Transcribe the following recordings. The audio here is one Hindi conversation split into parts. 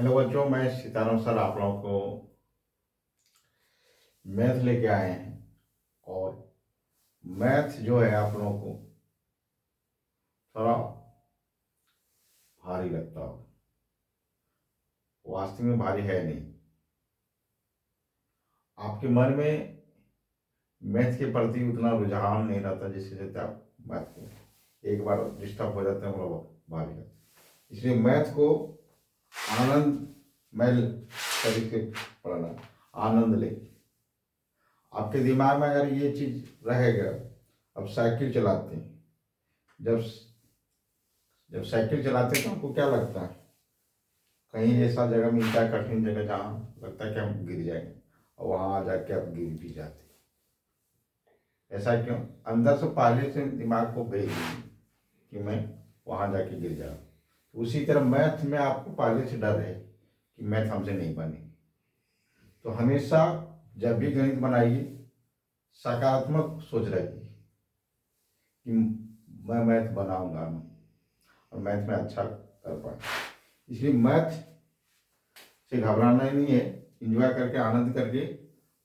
हेलो बच्चों, मैं सीताराम सर आप लोगों को मैथ लेके आए हैं। और मैथ जो है आप लोगों को थोड़ा भारी लगता हो, वास्तव में भारी है नहीं। आपके मन में मैथ के प्रति उतना रुझान नहीं रहता, जिससे रहता आप मैथ को एक बार डिस्टर्ब हो जाते हैं वो भारी लगता है। इसलिए मैथ को आनंदमय तरीके से पढ़ना, आनंद ले। आपके दिमाग में अगर ये चीज रहेगा, अब साइकिल चलाते हैं, जब जब साइकिल चलाते हैं तो आपको क्या लगता है? कहीं ऐसा जगह मिलता है, कठिन जगह, जहाँ लगता है कि हम गिर जाएंगे, और वहां आ जाके आप गिर भी जाते हैं। ऐसा क्यों? अंदर से पहले से दिमाग को भेज देंगे कि मैं वहां जाके गिर जाऊँ। तो उसी तरह मैथ में आपको पहले से डर है कि मैथ हमसे नहीं बने। तो हमेशा जब भी गणित बनाइए, सकारात्मक सोच रखिए कि मैं मैथ बनाऊंगा और मैथ में अच्छा कर पाए। इसलिए मैथ से घबराना ही नहीं है, इंजॉय करके आनंद करके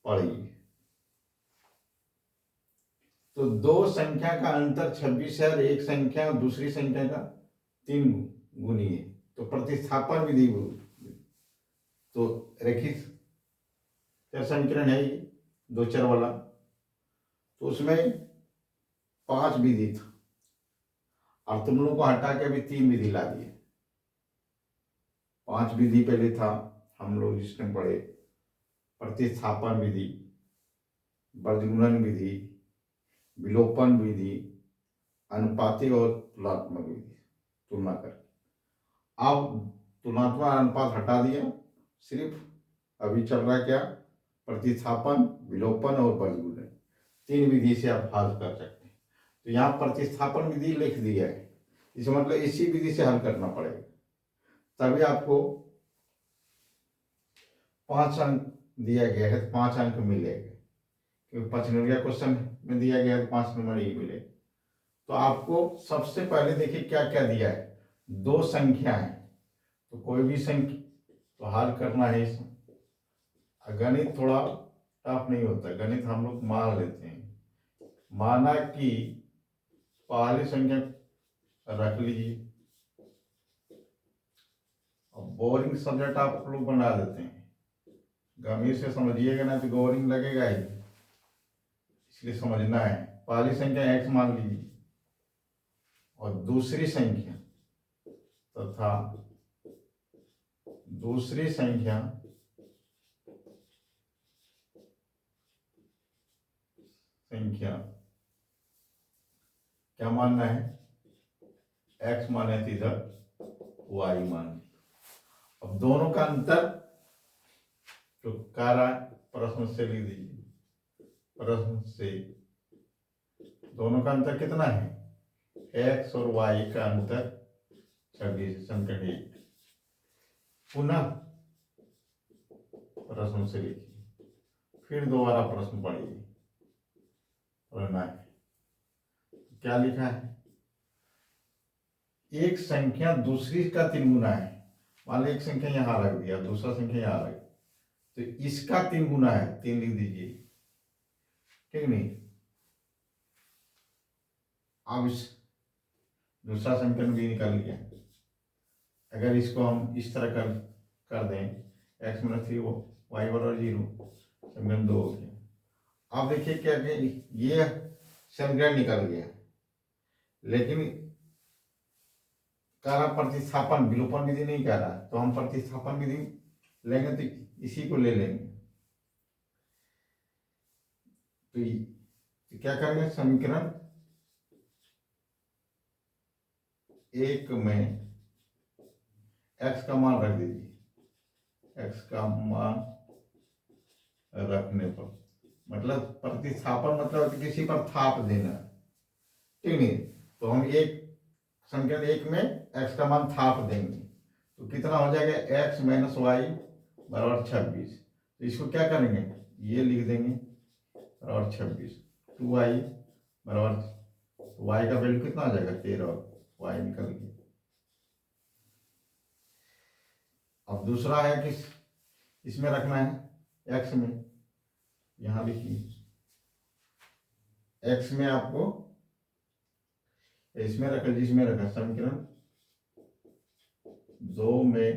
पढ़िए। तो दो संख्या का अंतर 26 है और एक संख्या दूसरी संख्या का 3 गुनी है, तो प्रतिस्थापन विधि तो रैखिक चर समीकरण है ये, दो चर वाला। तो उसमें 5 विधि था और तुम लोग को हटा के अभी 3 विधि ला दिए। 5 विधि पहले था, हम लोग जिसमें पढ़े प्रतिस्थापन विधि, वर्गीकरण विधि, विलोपन विधि, अनुपाती और तुलनात्मक विधि, तुलना कर। अब तुलनात्मक अनुपात हटा दिया, सिर्फ अभी चल रहा है क्या? प्रतिस्थापन, विलोपन और वर्गीकरण। 3 विधि से आप हल कर सकते हैं। तो यहाँ प्रतिस्थापन विधि लिख दिया है, इस मतलब इसी विधि से हल करना पड़ेगा, तभी आपको 5 अंक दिया गया है, 5 अंक मिलेगा। क्योंकि 5 नंबर क्वेश्चन में दिया गया है तो 5 नंबर ही मिले। तो आपको सबसे पहले देखिए क्या क्या दिया है। 2 संख्या है, तो कोई भी संख्या तो हल करना है इसमें। गणित थोड़ा टफ नहीं होता, गणित हम लोग मान लेते हैं। माना कि पहली संख्या रख लीजिए, और बोरिंग सब्जेक्ट आप लोग बना देते हैं, गंभीर से समझिएगा ना तो बोरिंग लगेगा ही, इसलिए समझना है। पहली संख्या x मान लीजिए, और दूसरी संख्या तथा दूसरी संख्या क्या मानना है? x माने तो इधर y मान। अब दोनों का अंतर जो कह रहा है प्रश्न से लिख दीजिए, प्रश्न से दोनों का अंतर कितना है? x और y का अंतर 26, संकट 1। पुनः प्रश्न से लिखिए, फिर दोबारा प्रश्न पढ़िए, पढ़ना है। क्या लिखा है? एक संख्या दूसरी का 3 गुना है। मान लो एक संख्या यहां रख दिया, दूसरा संख्या यहां रख, तो इसका 3 गुना है, 3 लिख दीजिए, ठीक नहीं? अब इस दूसरा समीकरण भी निकल गया। अगर इसको हम इस तरह कर दें, x माइनस 3 y बराबर 0, समीकरण 2 हो गया। अब देखिए क्या कि ये समीकरण निकल गया, लेकिन कह रहा प्रतिस्थापन, विलोपन विधि नहीं कह रहा, तो हम प्रतिस्थापन विधि लेंगे तो इसी को ले लेंगे। तो क्या करेंगे? समीकरण 1 में x का मान रख दीजिए, x का मान रखने पर मतलब प्रतिस्थापन मतलब किसी पर थाप देना, ठीक नहीं? तो हम एक समीकरण 1 में x का मान थाप देंगे, तो कितना हो जाएगा? x माइनस वाई बराबर 26। तो इसको क्या करेंगे? ये लिख देंगे बराबर 26, 2y बराबर, y का वैल्यू कितना आ जाएगा? 13, y निकल गया। अब दूसरा है कि इसमें रखना है एक्स में, यहां लिखिए एक्स में आपको इसमें रखा, जिसमें रखा समीकरण 2 में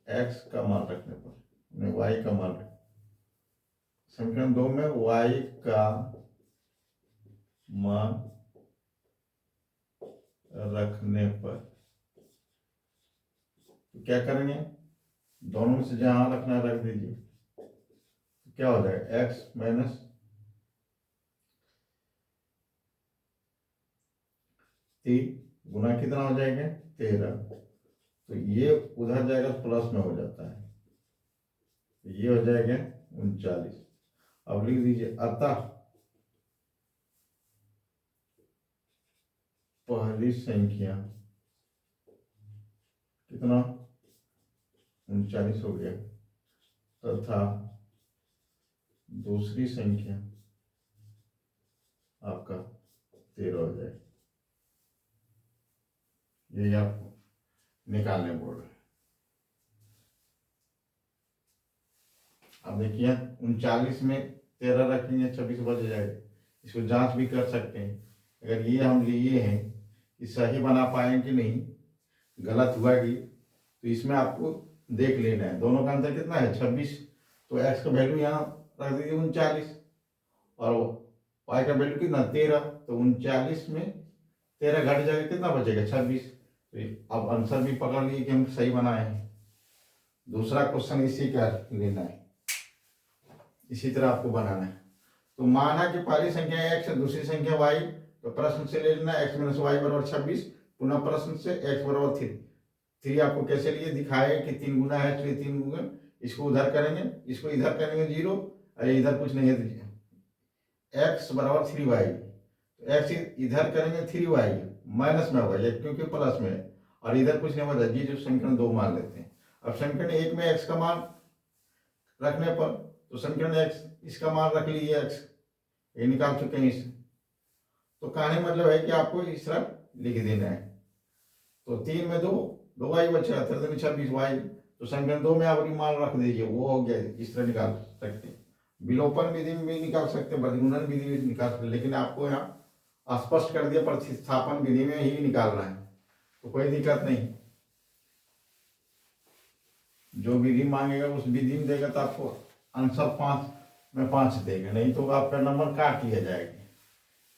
एक्स का मान रखने पर वाई का मान रख, समीकरण 2 में वाई का मान रखने पर तो क्या करेंगे, दोनों में से जहां रखना है रख दीजिए, तो क्या हो जाएगा एक्स माइनस 3 गुना कितना हो जाएगा 13, तो ये उधर जाएगा प्लस में हो जाता है, तो ये हो जाएगा 39। अब लिख दीजिए अतः पहली संख्या कितना 39 हो गया, तथा दूसरी संख्या आपका 13 हो जाएगा। ये आप निकालने बोल रहे हैं। अब देखिए 39 में 13 रखेंगे 26 बच जाएगा। इसको जांच भी कर सकते हैं, अगर ये हम लिए हैं कि सही बना पाए कि नहीं, गलत हुआ कि, तो इसमें आपको देख लेना है दोनों का अंतर कितना है 26, तो एक्स का वैल्यू यहाँ रख दीजिए 39 और वाई का वैल्यू कितना 13, तो 39 में 13 घट जाएगा कितना बचेगा 26। तो अब आंसर भी पकड़ लिए कि हम सही बनाए हैं। दूसरा क्वेश्चन इसी का लेना है, इसी तरह आपको बनाना है। तो माना कि पहली संख्या एक्स है दूसरी संख्या वाई, तो प्रश्न से ले लेना एक्स माइनस वाई बराबर 26, पुनः प्रश्न से एक्स बराबर 3 आपको कैसे लिए दिखाए कि 3 गुना है, इसलिए 3 गुना, इसको उधर करेंगे, इसको इधर करेंगे 0, अरे इधर कुछ नहीं है, एक्स बराबर 3y, तो एक्स इधर करेंगे 3y माइनस में होगा ये क्योंकि प्लस में है, और इधर कुछ नहीं होता जी, जो समीकरण 2 मान लेते हैं। अब समीकरण 1 में एक्स का मान रखने पर, तो समीकरण एक्स इसका मान रख लीजिए एक्स, ये निकाल चुके हैं इसे, तो कहने मतलब है कि आपको इस तरह लिख देना है। तो 3 में 2 वाई बचा 26 वाई, तो समीकरण 2 में आप मान रख दीजिए, वो हो गया, इस तरह निकाल सकते हैं। विलोपन विधि में भी निकाल सकते हैं, प्रतिगुणन विधि में निकाल सकते हैं, लेकिन आपको यहाँ स्पष्ट कर दिया प्रतिस्थापन विधि में ही निकालना है, तो कोई दिक्कत नहीं, जो विधि मांगेगा उस विधि में देगा, तो आपको आंसर 5 में 5 देगा, नहीं तो आपका नंबर काट लिया जाएगा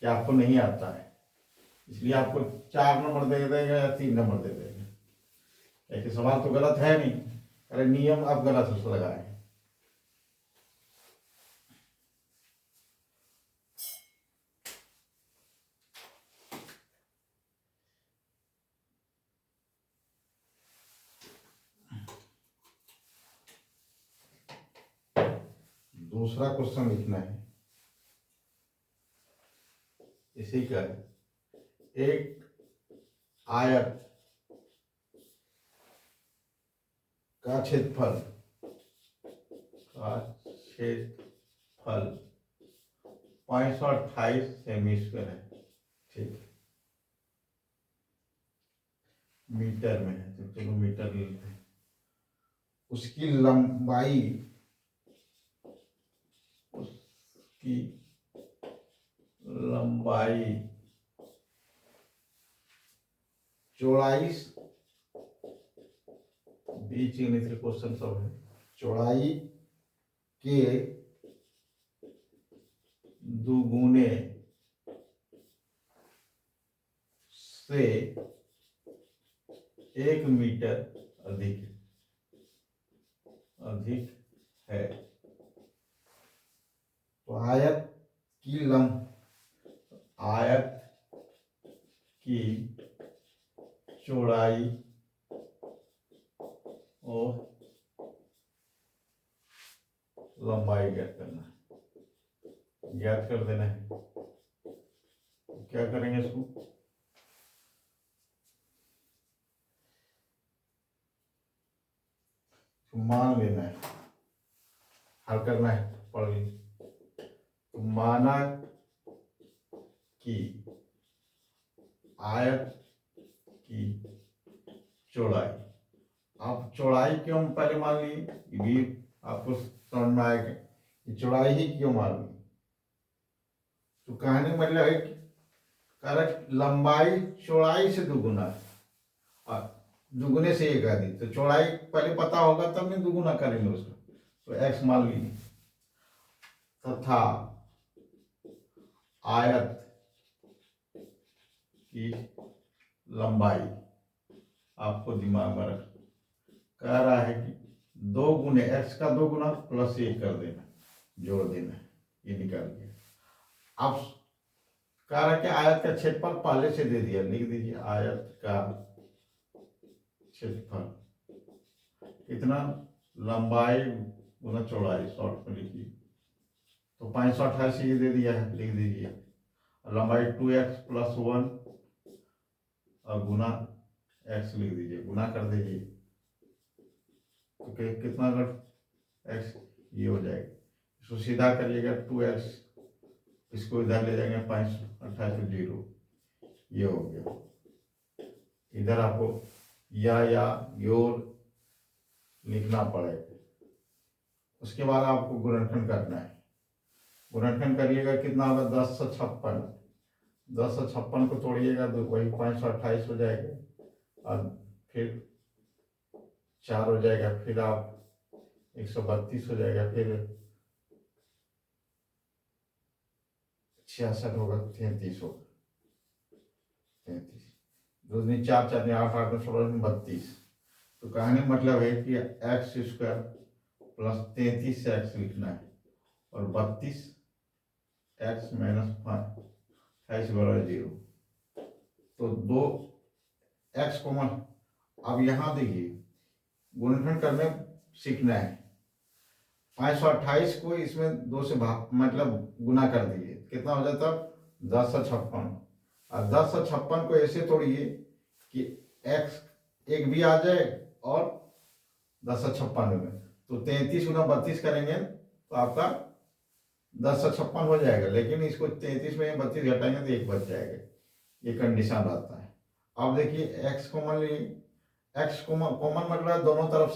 कि आपको नहीं आता है, इसलिए आपको 4 नंबर दे देगा या 3 नंबर दे देगा। एक सवाल तो गलत है नहीं, अरे नियम आप गलत लगाए। दूसरा क्वेश्चन लिखना है इसी का, एक आयत का क्षेत्रफल 528 सेमी स्क्वायर है, ठीक है, मीटर में है, तो चलो मीटर ले लेते हैं। उसकी लंबाई, उसकी लंबाई, चौड़ाई, बीच में क्वेश्चन सब है, चौड़ाई के दुगुने से 1 मीटर अधिक है, तो आयत की चौड़ाई और लंबाई ज्ञात करना है, ज्ञात कर देना है। क्या करेंगे इसको, मान लेना है, हल करना है, पढ़ लीजिए। तो माना कि आयत की चौड़ाई। आप चौड़ाई क्यों पहले मान ली, ये भी आपको समझ में आएगा कि चौड़ाई ही क्यों मान ली। तो कहने का मतलब है कि कारक लंबाई चौड़ाई से दुगुना है और दुगुने से एक अधिक, तो चौड़ाई पहले पता होगा तब नहीं दुगुना करेंगे उसको। तो एक्स मान लीजिए तथा आयत की लंबाई, आपको दिमाग में रख, कह रहा है कि 2 गुने एक्स का 2 गुना प्लस 1 कर देना, जोड़ देना, ये निकाल दिया। अब कह रहा है कि आयत का क्षेत्रफल पहले से दे दिया, लिख दीजिए आयत का क्षेत्रफल कितना, लंबाई गुना चौड़ाई, शॉर्ट में लिखिए। तो 528 ये दे दिया है, लिख दीजिए। लंबाई 2x + 1 और गुना x लिख दीजिए, गुना कर दीजिए। तो कितना अगर x ये हो जाएगा, इसको सीधा करिएगा 2x, इसको इधर ले जाएंगे 528 0, ये हो गया। इधर आपको या योर लिखना पड़ेगा। उसके बाद आपको गुणनखंड करना है। गुणनखंड करिएगा, कितना होगा 10 से 56, 10 से 56 को तोड़िएगा तो वही 528 हो जाएगा और फिर 4 हो जाएगा, फिर आप 132 हो जाएगा, फिर 66 होगा, 33 होगा, 33 2 दूनी 4 4 8 8 16 32। तो कहने का मतलब है कि x² प्लस 33 से x लिखना है और 32 x - 5 बराबर 0। तो 2 x कॉमन। अब यहाँ देखिए गुणनखंड करने सीखना है। 528 को इसमें 2 से भाग मतलब गुना कर दीजिए, कितना हो जाता है 10 से 56। और 10 से 56 को ऐसे तोड़िए कि x एक भी आ जाए और 10 से 56 में, तो 33 गुना 32 करेंगे तो आपका 10 से 56 हो जाएगा। लेकिन इसको 33 में 32 घटाएंगे तो 1 बच जाएगा, ये कंडीशन रहता है। अब देखिए x कॉमन लिए, x कॉमन मतलब दोनों तरफ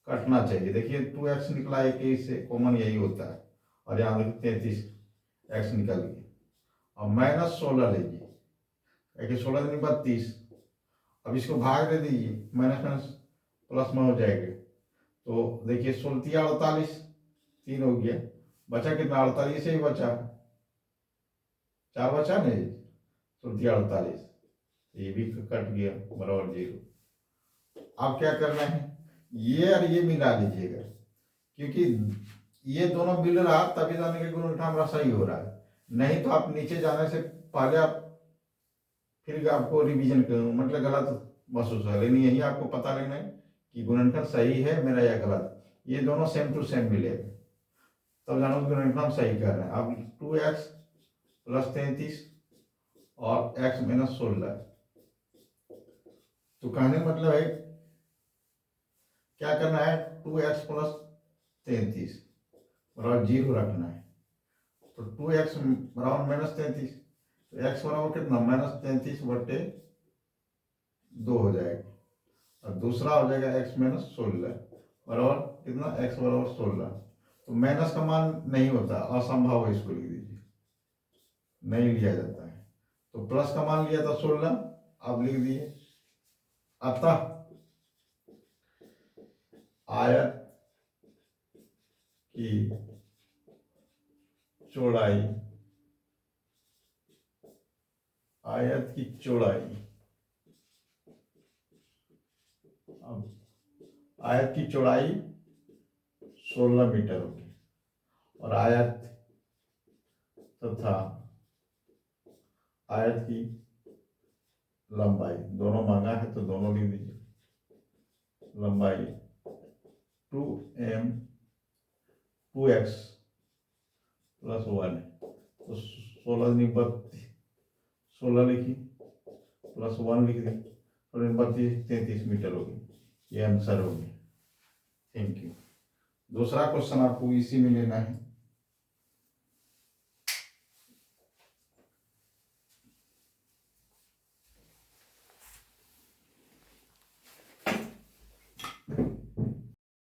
कटना चाहिए। देखिए 2x निकला है कि इससे कॉमन यही होता है, और यहाँ देखिए 33x निकल गया। अब -16 लीजिए, 16 दूनी 32। अब इसको भाग दे दीजिए, माइनस प्लस में हो जाएगा। तो देखिए 16 48, 3 हो गया, बचा कितना 48 से ही बचा, 4 बचा नहीं, 16 48, ये भी कट गया बराबर 0। अब क्या करना है, ये और ये मिला लीजिएगा, क्योंकि ये दोनों मिल रहा तभी जाने के गुणनखंड हमारा सही हो रहा है। नहीं तो आप नीचे जाने से पहले आप फिर आपको रिवीजन करूँ मतलब गलत महसूस है। लेकिन यही आपको पता लगना है कि गुणनखंड सही है मेरा या गलत। ये दोनों सेम टू सेम मिलेगा तब जानो गुणनखंड हम सही कर रहे हैं। अब 2x + 33 और x - 16, तो कहने का मतलब है क्या करना है, 2x + 33 बराबर 0 रखना है। तो 2x बराबर -33, तो x बराबर कितना -33/2 हो जाएगा। और दूसरा हो जाएगा x - 16 बराबर कितना, x बराबर 16। तो माइनस का मान नहीं होता, असंभव है, इसको लिख दीजिए, नहीं लिया जाता है। तो प्लस का मान लिया था 16, अब लिख दिए। अतः आयत की चौड़ाई, आयत की चौड़ाई, अब आयत की चौड़ाई 16 मीटर होगी और आयत तथा आयत की लंबाई दोनों मांगा है तो दोनों लिख दीजिए। लंबाई 2m 2x + 1, तो 16 दूनी 32, 16 लिखी प्लस 1 लिख दी, और 32 33 मीटर होगी, ये आंसर हो गया। Thank you. दूसरा क्वेश्चन आपको इसी में लेना है।